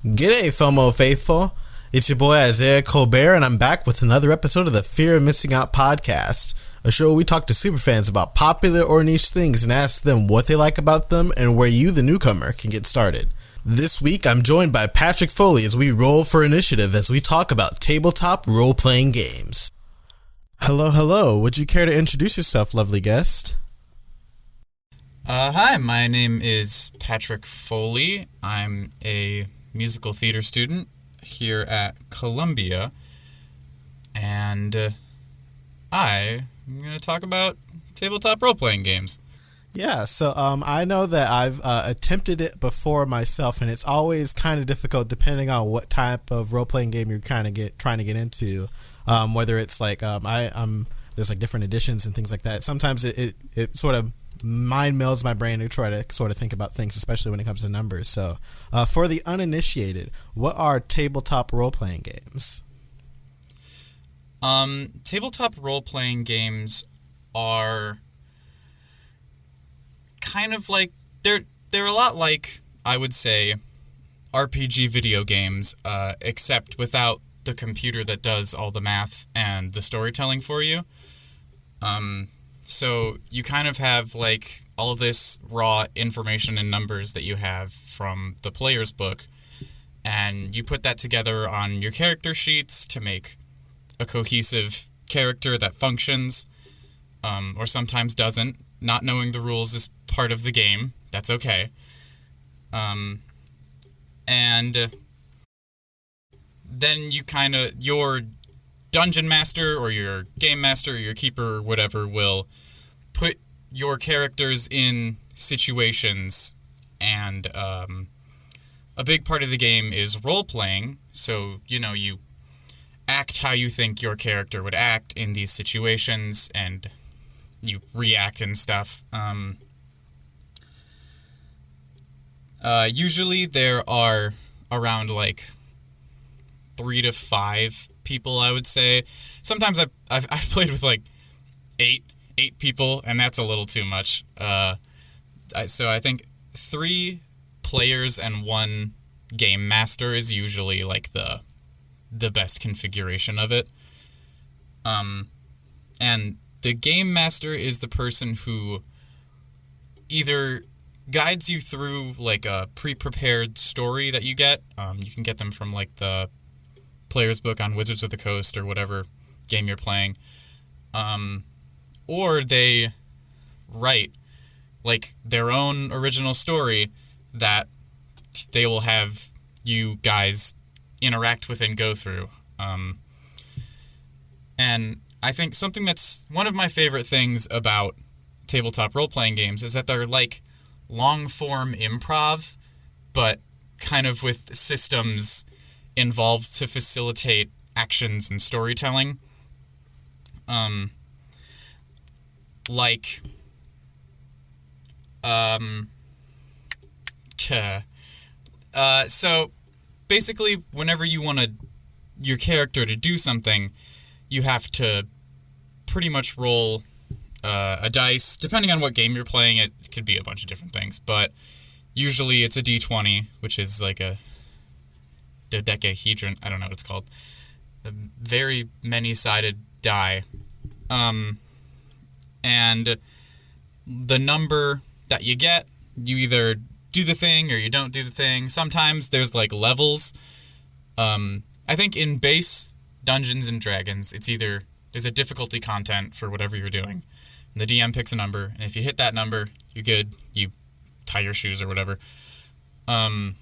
G'day, FOMO faithful. It's your boy Isaiah Colbert, and I'm back with another episode of the Fear of Missing Out podcast, a show where we talk to superfans about popular or niche things and ask them what they like about them and where you, the newcomer, can get started. This week, I'm joined by Patrick Foley as we roll for initiative as we talk about tabletop role-playing games. Hello. Would you care to introduce yourself, lovely guest? Hi, my name is Patrick Foley. I'm a musical theater student here at Columbia, and I'm going to talk about tabletop role-playing games. Yeah, so I know that I've attempted it before myself, and it's always kind of difficult depending on what type of role-playing game you're trying to get into. Whether it's like there's like different editions and things like that. Sometimes it sort of mind melds my brain to try to sort of think about things, especially when it comes to numbers. So, for the uninitiated, what are tabletop role-playing games? Tabletop role-playing games are kind of like they're a lot like, I would say, RPG video games, except without the computer that does all the math and the storytelling for you. So you kind of have like all of this raw information and numbers that you have from the player's book, and you put that together on your character sheets to make a cohesive character that functions, or sometimes doesn't. Not knowing the rules is part of the game. That's okay. And then your dungeon master or your game master or your keeper or whatever will put your characters in situations, and a big part of the game is role-playing. So, you act how you think your character would act in these situations, and you react and stuff. Usually there are around like 3 to 5 people, I would say. Sometimes I've played with like 8 people, and that's a little too much. So I think 3 players and 1 game master is usually like the best configuration of it. And the game master is the person who either guides you through like a pre-prepared story that you get. You can get them from like the player's book on Wizards of the Coast or whatever game you're playing. Or they write like their own original story that they will have you guys interact with and go through. And I think something that's one of my favorite things about tabletop role-playing games is that they're like long-form improv, but kind of with systems involved to facilitate actions and storytelling. So basically, whenever you want your character to do something, you have to pretty much roll a dice. Depending on what game you're playing, it could be a bunch of different things, but usually it's a d20, which is like a dodecahedron. I don't know what it's called. A very many-sided die. And the number that you get, you either do the thing or you don't do the thing. Sometimes there's like levels. I think in base Dungeons and Dragons, it's either there's a difficulty content for whatever you're doing, and the DM picks a number, and if you hit that number, you're good. You tie your shoes or whatever. And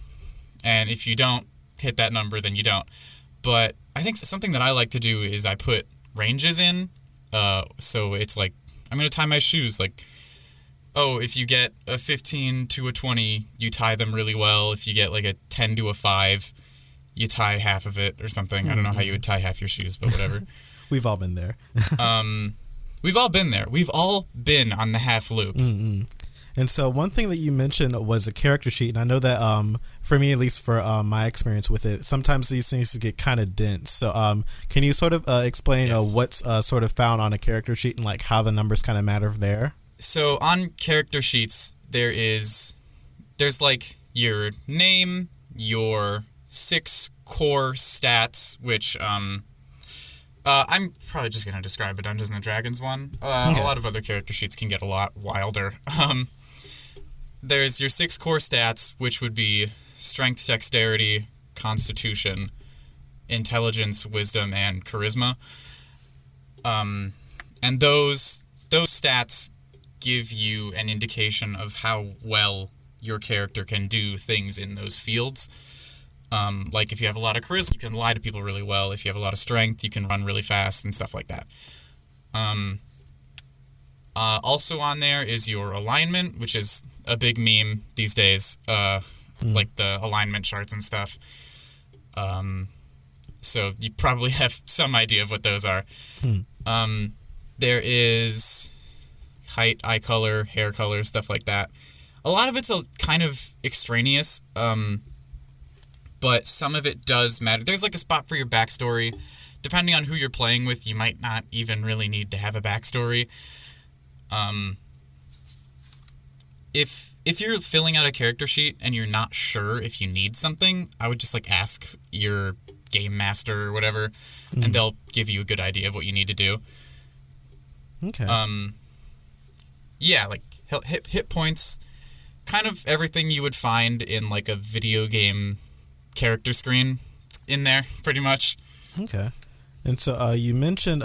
if you don't hit that number, then you don't. But I think something that I like to do is I put ranges in. So it's like, I'm going to tie my shoes. Like, oh, if you get a 15 to a 20, you tie them really well. If you get like a 10 to a 5, you tie half of it or something. I don't know how you would tie half your shoes, but whatever. We've all been there. We've all been there. We've all been on the half loop. Mm-mm. And so one thing that you mentioned was a character sheet, and I know that for me, at least for my experience with it, sometimes these things get kind of dense. So can you sort of explain what's sort of found on a character sheet and like how the numbers kind of matter there? So on character sheets, there's like your name, your 6 core stats, which I'm probably just going to describe a Dungeons & Dragons one. A lot of other character sheets can get a lot wilder. There's your 6 core stats, which would be strength, dexterity, constitution, intelligence, wisdom, and charisma. And those stats give you an indication of how well your character can do things in those fields. Like if you have a lot of charisma, you can lie to people really well. If you have a lot of strength, you can run really fast and stuff like that. Also on there is your alignment, which is a big meme these days, like the alignment charts and stuff. So you probably have some idea of what those are. There is height, eye color, hair color, stuff like that. A lot of it's a kind of extraneous, but some of it does matter. There's like a spot for your backstory. Depending on who you're playing with, you might not even really need to have a backstory. If you're filling out a character sheet and you're not sure if you need something, I would just like ask your game master or whatever, and they'll give you a good idea of what you need to do. Okay. Yeah, like hit points, kind of everything you would find in like a video game character screen in there, pretty much. Okay. And so you mentioned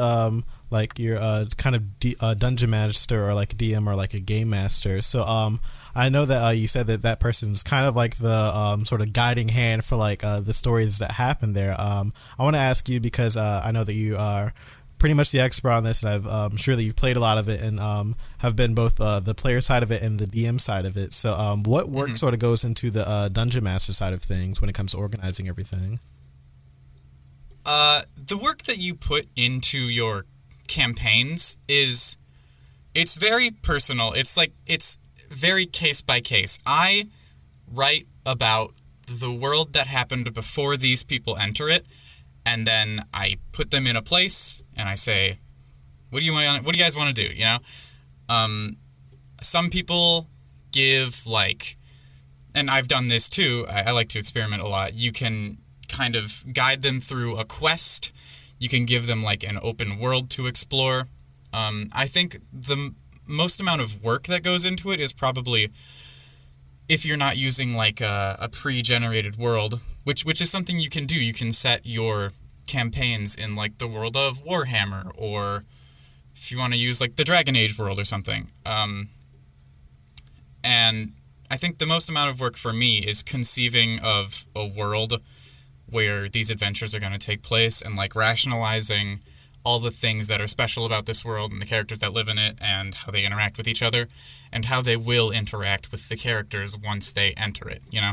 like you're kind of dungeon master or like a DM or like a game master. So I know that you said that person's kind of like the sort of guiding hand for like the stories that happen there. I want to ask you because I know that you are pretty much the expert on this, and I'm sure that you've played a lot of it and have been both the player side of it and the DM side of it. So what work sort of goes into the dungeon master side of things when it comes to organizing everything? The work that you put into your campaigns it's very personal. It's very case by case. I write about the world that happened before these people enter it, and then I put them in a place and I say, what do you guys want to do, you know? Some people give like, and I've done this too, I like to experiment a lot. You can kind of guide them through a quest. You can give them like an open world to explore. I think the most amount of work that goes into it is probably if you're not using like a pre-generated world, which is something you can do. You can set your campaigns in like the world of Warhammer, or if you want to use like the Dragon Age world or something. And I think the most amount of work for me is conceiving of a world where these adventures are going to take place and like rationalizing all the things that are special about this world and the characters that live in it and how they interact with each other and how they will interact with the characters once they enter it, you know?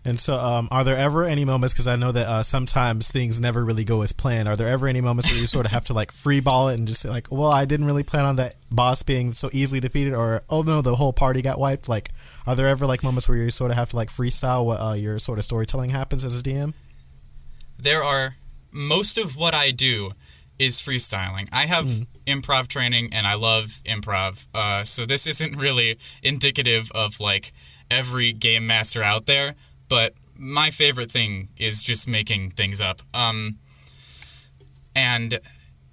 And so are there ever any moments, because I know that sometimes things never really go as planned, are there ever any moments where you sort of have to like free ball it and just say like, well, I didn't really plan on that boss being so easily defeated, or oh no, the whole party got wiped? Like, are there ever like moments where you sort of have to like freestyle what your sort of storytelling happens as a DM? There are. Most of what I do is freestyling. I have improv training and I love improv. So this isn't really indicative of like every game master out there, but my favorite thing is just making things up. And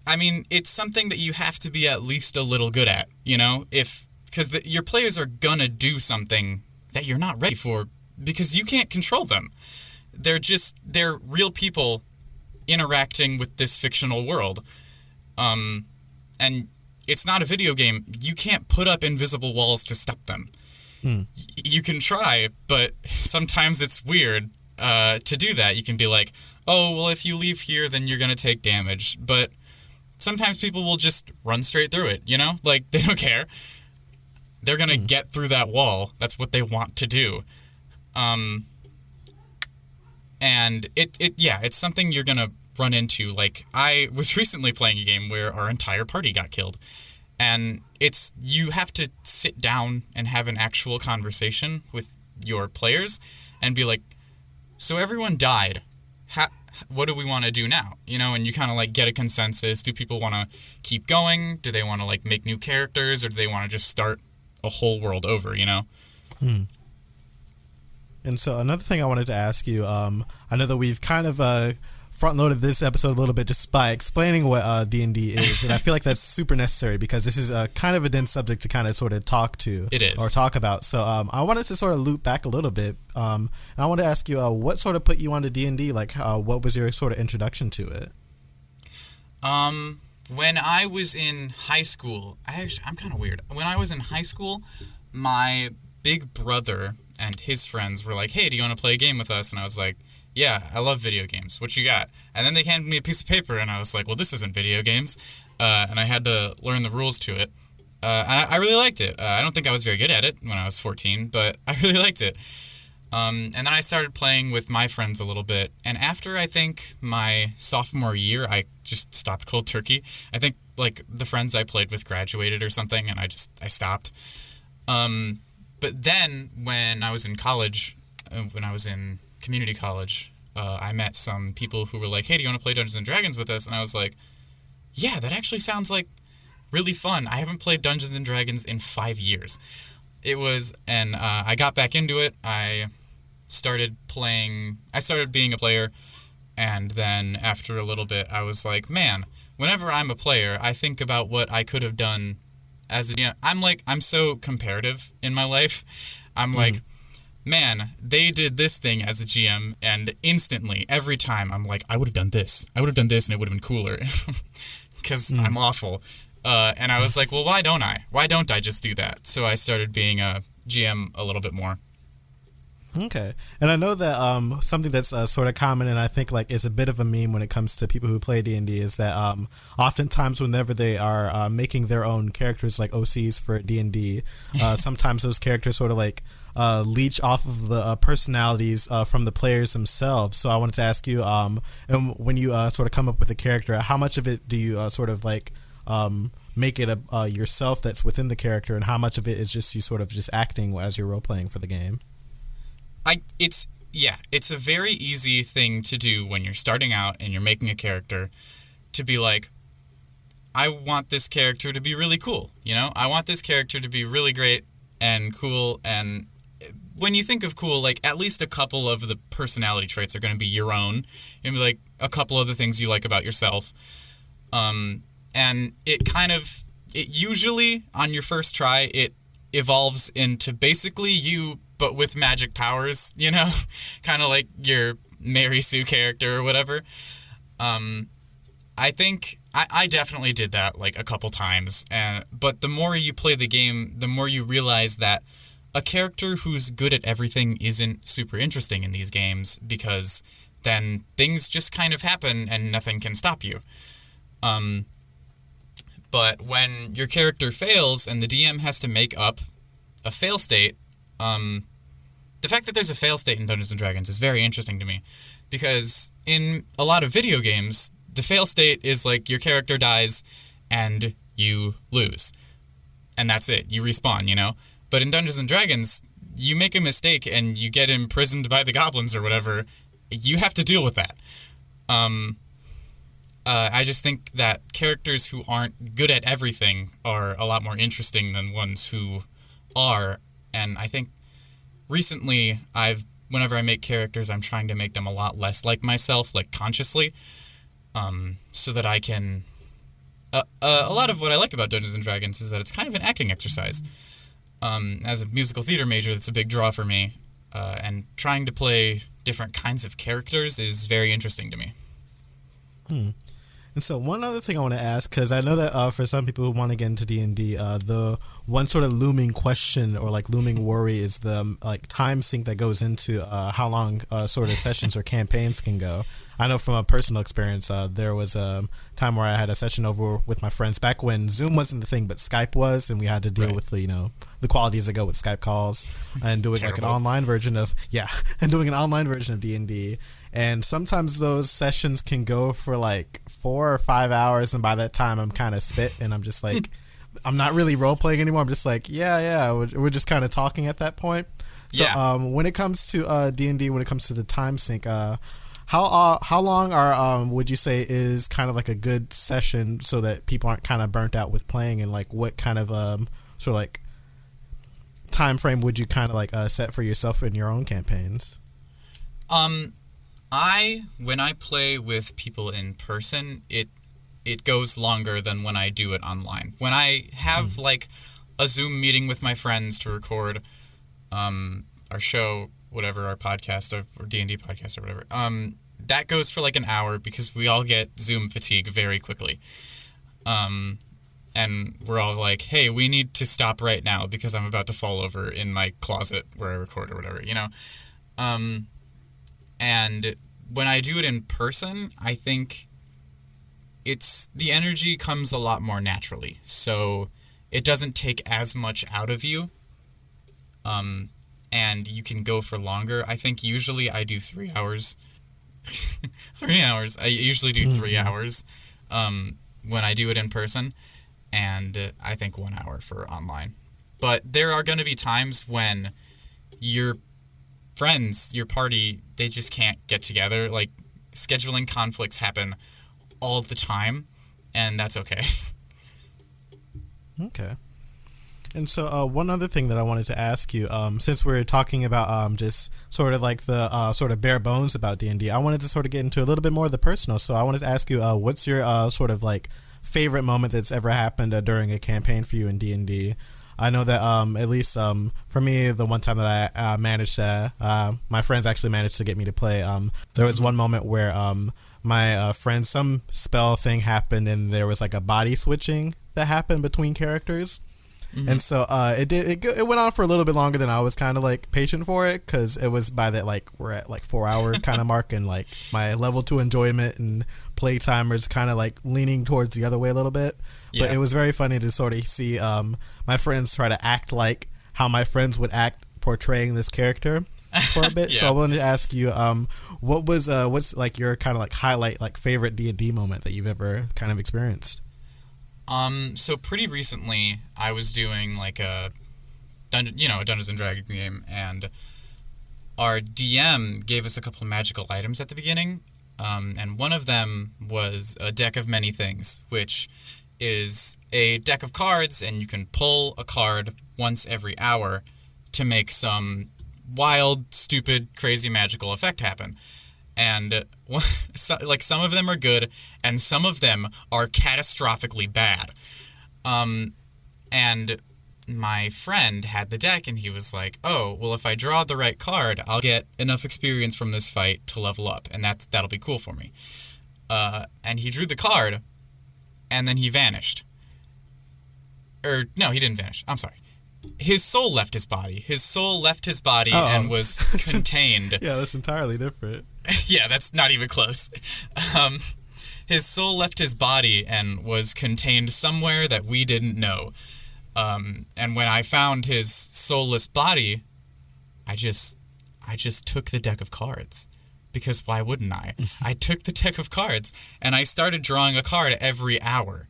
I mean, it's something that you have to be at least a little good at, you know, because your players are gonna do something that you're not ready for because you can't control them. They're real people interacting with this fictional world. And it's not a video game. You can't put up invisible walls to stop them. You can try, but sometimes it's weird to do that. You can be like, oh, well, if you leave here, then you're going to take damage. But sometimes people will just run straight through it, you know? Like, they don't care. They're going to get through that wall. That's what they want to do. And it's something you're going to run into. Like, I was recently playing a game where our entire party got killed. And you have to sit down and have an actual conversation with your players and be like, so everyone died. What do we want to do now? You know, and you kind of like get a consensus. Do people want to keep going? Do they want to like make new characters, or do they want to just start a whole world over, you know? And so another thing I wanted to ask you, I know that we've kind of front-loaded this episode a little bit just by explaining what D&D is, and I feel like that's super necessary because this is kind of a dense subject to kind of sort of talk to. It is. Or talk about. So I wanted to sort of loop back a little bit, and I wanted to ask you what sort of put you onto D&D? Like, what was your sort of introduction to it? When I was in high school, I'm kind of weird. When I was in high school, my big brother and his friends were like, hey, do you want to play a game with us? And I was like, yeah, I love video games. What you got? And then they handed me a piece of paper, and I was like, well, this isn't video games. And I had to learn the rules to it. And I really liked it. I don't think I was very good at it when I was 14, but I really liked it. And then I started playing with my friends a little bit. And after, I think, my sophomore year, I just stopped cold turkey. I think, like, the friends I played with graduated or something, and I stopped. But then, when I was in college, when I was in community college, I met some people who were like, hey, do you want to play Dungeons & Dragons with us? And I was like, yeah, that actually sounds like really fun. I haven't played Dungeons & Dragons in 5 years. And I got back into it. I started being a player, and then after a little bit, I was like, man, whenever I'm a player, I think about what I could have done as a DM. I'm so comparative in my life. I'm like, man, they did this thing as a GM, and instantly, every time, I'm like, I would have done this. I would have done this, and it would have been cooler. Because I'm awful. And I was like, well, why don't I? Why don't I just do that? So I started being a GM a little bit more. Okay. And I know that something that's sort of common, and I think like is a bit of a meme when it comes to people who play D&D, is that oftentimes whenever they are making their own characters like OCs for D&D, sometimes those characters sort of like leech off of the personalities from the players themselves. So I wanted to ask you, and when you sort of come up with a character, how much of it do you sort of like make it yourself that's within the character, and how much of it is just you sort of just acting as you're role-playing for the game? It's a very easy thing to do when you're starting out and you're making a character, to be like, I want this character to be really cool, you know? I want this character to be really great and cool, and when you think of cool, like, at least a couple of the personality traits are going to be your own, and like a couple of the things you like about yourself. And it usually, on your first try, it evolves into basically you, but with magic powers, you know? Kind of like your Mary Sue character or whatever. I think I definitely did that like a couple times, but the more you play the game, the more you realize that a character who's good at everything isn't super interesting in these games, because then things just kind of happen and nothing can stop you. But when your character fails and the DM has to make up a fail state, the fact that there's a fail state in Dungeons & Dragons is very interesting to me, because in a lot of video games, the fail state is like your character dies and you lose. And that's it. You respawn, you know? But in Dungeons & Dragons, you make a mistake and you get imprisoned by the goblins or whatever. You have to deal with that. I just think that characters who aren't good at everything are a lot more interesting than ones who are. And I think recently, whenever I make characters, I'm trying to make them a lot less like myself, like consciously, so that I can... a lot of what I like about Dungeons & Dragons is that it's kind of an acting exercise. As a musical theater major, that's a big draw for me, and trying to play different kinds of characters is very interesting to me. And so one other thing I want to ask, because I know that for some people who want to get into D&D, the one sort of looming question or like looming worry is the like time sink that goes into how long sort of sessions or campaigns can go. I know from a personal experience, there was a time where I had a session over with my friends back when Zoom wasn't the thing, but Skype was, and we had to deal with the qualities that go with Skype calls and doing like an online version of D&D. And sometimes those sessions can go for like 4 or 5 hours, and by that time I'm kind of spit, and I'm just like, I'm not really role playing anymore. I'm just like, we're just kind of talking at that point. So when it comes to D&D, when it comes to the time sink, how long are would you say is kind of like a good session so that people aren't kind of burnt out with playing, and like what kind of sort of like time frame would you kind of like set for yourself in your own campaigns? When I play with people in person, it goes longer than when I do it online. When I have like a Zoom meeting with my friends to record our show, whatever, our podcast or D&D podcast or whatever, that goes for like an hour because we all get Zoom fatigue very quickly. And we're all like, hey, we need to stop right now because I'm about to fall over in my closet where I record or whatever, you know? And when I do it in person, I think the energy comes a lot more naturally. So it doesn't take as much out of you. And you can go for longer. I think usually I do 3 hours. 3 hours. I usually do 3 hours when I do it in person. And I think 1 hour for online. But there are going to be times when your friends, your party, they just can't get together. Like, scheduling conflicts happen all the time, and that's okay. Okay. And so one other thing that I wanted to ask you, since we're talking about just sort of like the sort of bare bones about D&D, I wanted to sort of get into a little bit more of the personal. So I wanted to ask you, what's your sort of like favorite moment that's ever happened during a campaign for you in D&D? I know that at least for me, the one time that I managed to, my friends actually managed to get me to play. There was one moment where my friend, some spell thing happened and there was like a body switching that happened between characters. And so it went on for a little bit longer than I was kind of like patient for it, because it was by that like we're at like 4 hour kind of mark, and like my level 2 enjoyment and play timers kind of like leaning towards the other way a little bit. Yeah. But it was very funny to sort of see my friends try to act like how my friends would act portraying this character for a bit. Yeah. So I wanted to ask you, what's like your kind of like highlight, like favorite D&D moment that you've ever kind of experienced? So pretty recently I was doing like a Dungeons and Dragons game, and our DM gave us a couple of magical items at the beginning. And one of them was a deck of many things, which is a deck of cards, and you can pull a card once every hour to make some wild, stupid, crazy magical effect happen. And like some of them are good, and some of them are catastrophically bad. And my friend had the deck, and he was like, oh, well, if I draw the right card, I'll get enough experience from this fight to level up, and that'll be cool for me. And he drew the card, and then he vanished. Or, no, he didn't vanish. I'm sorry. His soul left his body. His soul left his body and was contained. Yeah, that's entirely different. Yeah, that's not even close. His soul left his body and was contained somewhere that we didn't know. And when I found his soulless body, I just took the deck of cards. Because why wouldn't I? I took the deck of cards, and I started drawing a card every hour.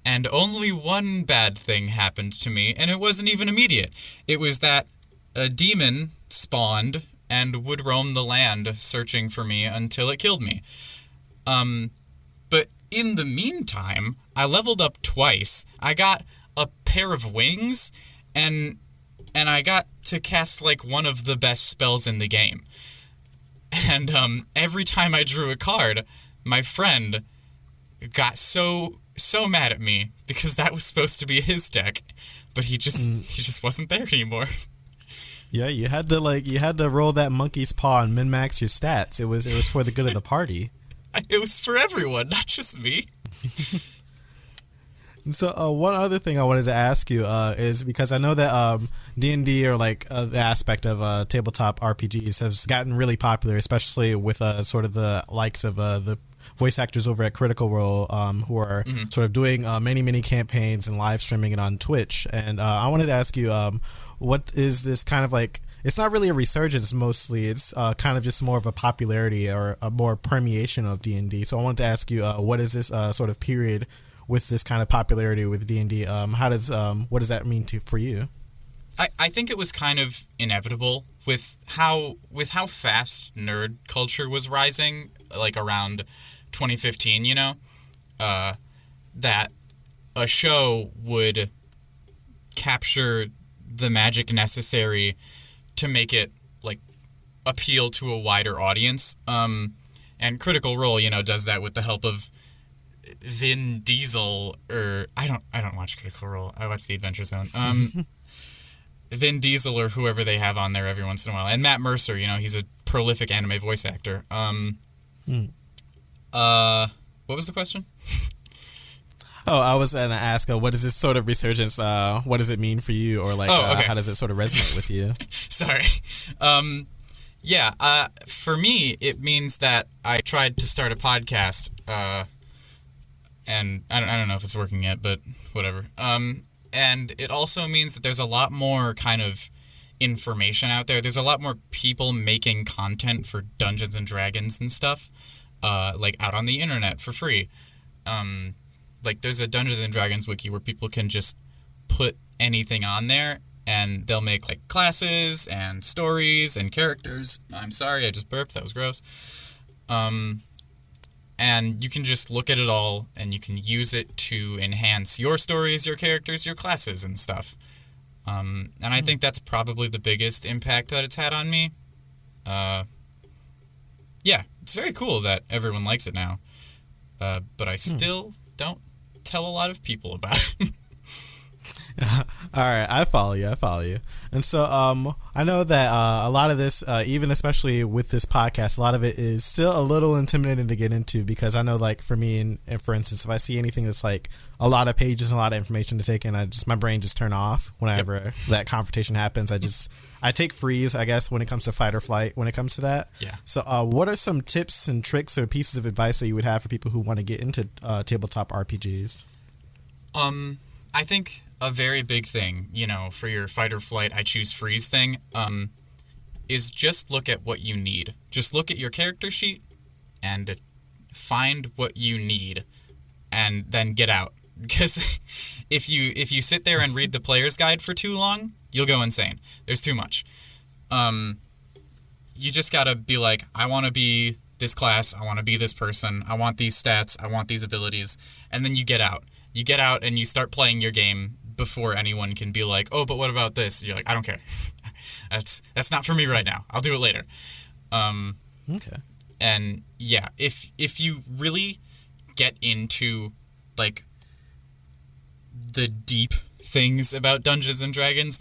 And only one bad thing happened to me, and it wasn't even immediate. It was that a demon spawned and would roam the land searching for me until it killed me. But in the meantime, I leveled up twice. I got a pair of wings, and I got to cast like one of the best spells in the game. And every time I drew a card, my friend got so mad at me because that was supposed to be his deck, but he just wasn't there anymore. Yeah, you had to roll that monkey's paw and min-max your stats. It was for the good of the party. It was for everyone, not just me. So one other thing I wanted to ask you is, because I know that D&D, or like the aspect of tabletop RPGs, has gotten really popular, especially with sort of the likes of the voice actors over at Critical Role, who are sort of doing many campaigns and live streaming it on Twitch. And I wanted to ask you, what is this kind of like? It's not really a resurgence, mostly. It's kind of just more of a popularity or a more permeation of D&D. So I wanted to ask you, what is this sort of period with this kind of popularity with D&D? What does that mean for you? I think it was kind of inevitable with how fast nerd culture was rising, like around 2015, you know, that a show would capture the magic necessary to make it like appeal to a wider audience. And Critical Role, does that with the help of Vin Diesel, or I don't watch Critical Role. I watch The Adventure Zone. Vin Diesel or whoever they have on there every once in a while, and Matt Mercer. He's a prolific anime voice actor. What was the question? Oh, I was going to ask, what is this sort of resurgence? What does it mean for you, or okay. How does it sort of resonate with you? Sorry. For me, it means that I tried to start a podcast, and I don't know if it's working yet, but whatever. And it also means that there's a lot more kind of information out there. There's a lot more people making content for Dungeons and Dragons and stuff, out on the internet for free. There's a Dungeons and Dragons wiki where people can just put anything on there, and they'll make classes and stories and characters. I'm sorry, I just burped. That was gross. And you can just look at it all, and you can use it to enhance your stories, your characters, your classes, and stuff. And I think that's probably the biggest impact that it's had on me. It's very cool that everyone likes it now. But I still don't tell a lot of people about it. All right, I follow you. And so I know that a lot of this, even especially with this podcast, a lot of it is still a little intimidating to get into, because I know, for me, and for instance, if I see anything that's a lot of pages and a lot of information to take in, my brain just turn off whenever that confrontation happens. I take freeze, I guess, when it comes to fight or flight, when it comes to that. Yeah. So what are some tips and tricks or pieces of advice that you would have for people who want to get into tabletop RPGs? I think a very big thing, for your fight or flight, I choose freeze thing, is just look at what you need. Just look at your character sheet and find what you need, and then get out. Because if you sit there and read the player's guide for too long, you'll go insane. There's too much. You just gotta be like, I want to be this class, I want to be this person, I want these stats, I want these abilities, and then you get out. You get out and you start playing your game before anyone can be like, oh, but what about this? You're like, I don't care. That's not for me right now. I'll do it later. Okay. And yeah, if you really get into the deep things about Dungeons and Dragons,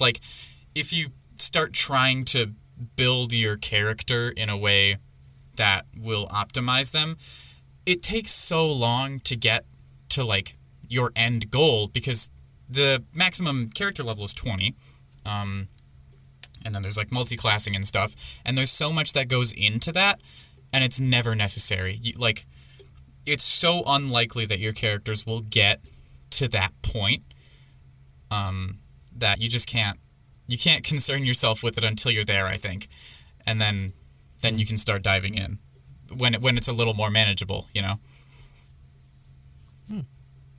if you start trying to build your character in a way that will optimize them, it takes so long to get to your end goal, because the maximum character level is 20, and then there's multi-classing and stuff, and there's so much that goes into that, and it's never necessary. It's so unlikely that your characters will get to that point, that you just can't concern yourself with it until you're there, I think, and then you can start diving in when it's a little more manageable,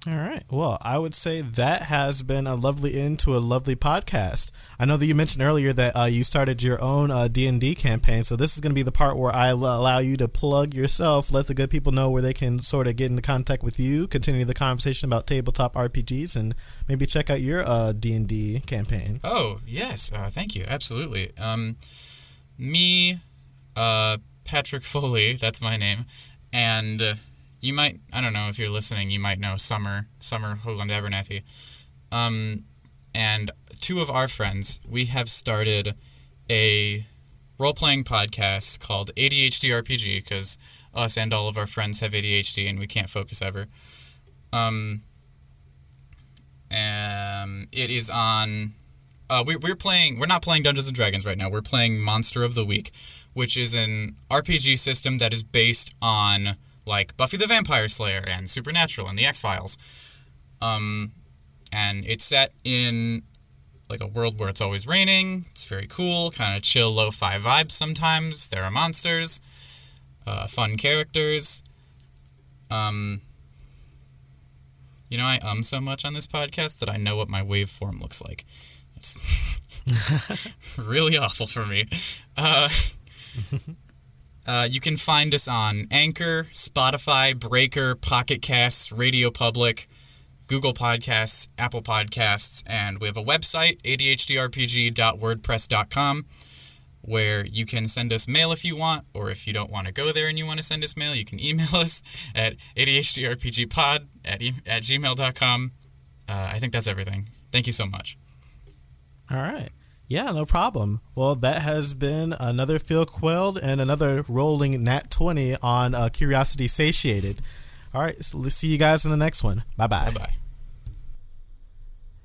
All right. Well, I would say that has been a lovely end to a lovely podcast. I know that you mentioned earlier that you started your own D&D campaign, so this is going to be the part where I allow you to plug yourself, let the good people know where they can sort of get into contact with you, continue the conversation about tabletop RPGs, and maybe check out your D&D campaign. Oh, yes. Thank you. Absolutely. Me, Patrick Foley, that's my name, and... you might, I don't know if you're listening, you might know Summer Hoagland Abernathy. And two of our friends, we have started a role-playing podcast called ADHD RPG, because us and all of our friends have ADHD and we can't focus ever. And it is on... we're not playing Dungeons & Dragons right now. We're playing Monster of the Week, which is an RPG system that is based on... Buffy the Vampire Slayer and Supernatural and the X-Files. And it's set in, a world where it's always raining. It's very cool, kind of chill, lo-fi vibes sometimes. There are monsters, fun characters. I so much on this podcast that I know what my waveform looks like. It's really awful for me. You can find us on Anchor, Spotify, Breaker, Pocket Casts, Radio Public, Google Podcasts, Apple Podcasts, and we have a website, adhdrpg.wordpress.com, where you can send us mail if you want, or if you don't want to go there and you want to send us mail, you can email us at adhdrpgpod@gmail.com. I think that's everything. Thank you so much. All right. Yeah, no problem. Well, that has been another Feel Quelled and another rolling Nat 20 on Curiosity Satiated. All right, so let's see you guys in the next one. Bye-bye. Bye-bye.